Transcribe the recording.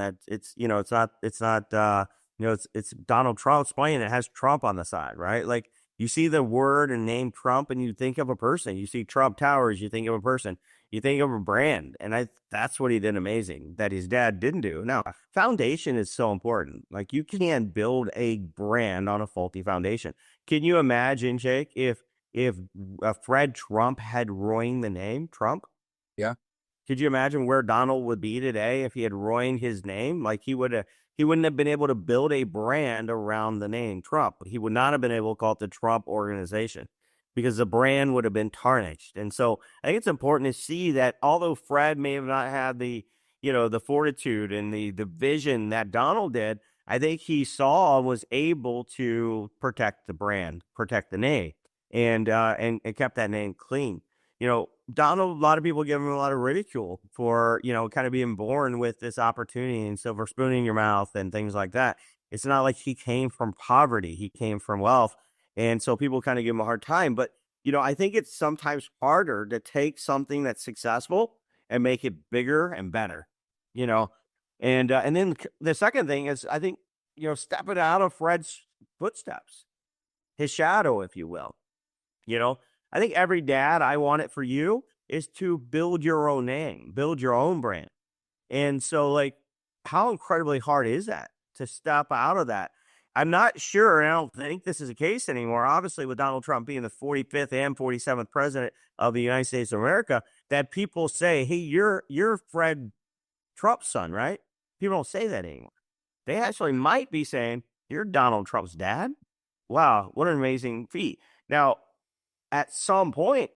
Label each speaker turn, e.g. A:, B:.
A: that it's, it's Donald Trump's plane. It has Trump on the side, right? Like you see the word and name Trump and you think of a person. You see Trump Towers, you think of a person. You think of a brand. And that's what he did amazing that his dad didn't do. Now, foundation is so important. Like you can't build a brand on a faulty foundation. Can you imagine, Jake, if Fred Trump had ruined the name Trump?
B: Yeah.
A: Could you imagine where Donald would be today if he had ruined his name? Like he wouldn't have been able to build a brand around the name Trump. He would not have been able to call it the Trump organization because the brand would have been tarnished. And so I think it's important to see that although Fred may have not had the fortitude and the vision that Donald did, I think he saw and was able to protect the brand, protect the name, and kept that name clean. Donald, a lot of people give him a lot of ridicule for, kind of being born with this opportunity and silver spoon in your mouth and things like that. It's not like he came from poverty, he came from wealth. And so people kind of give him a hard time. But, I think it's sometimes harder to take something that's successful and make it bigger and better, you know. And then the second thing is, I think, stepping out of Fred's footsteps, his shadow, if you will. You know, I think every dad, I want it for you, is to build your own name, build your own brand. And so, like, how incredibly hard is that to step out of that? I'm not sure, and I don't think this is the case anymore. Obviously, with Donald Trump being the 45th and 47th president of the United States of America, that people say, "Hey, you're Fred Trump's son, right?" People don't say that anymore. They actually might be saying, "You're Donald Trump's dad." Wow, what an amazing feat! Now, at some point,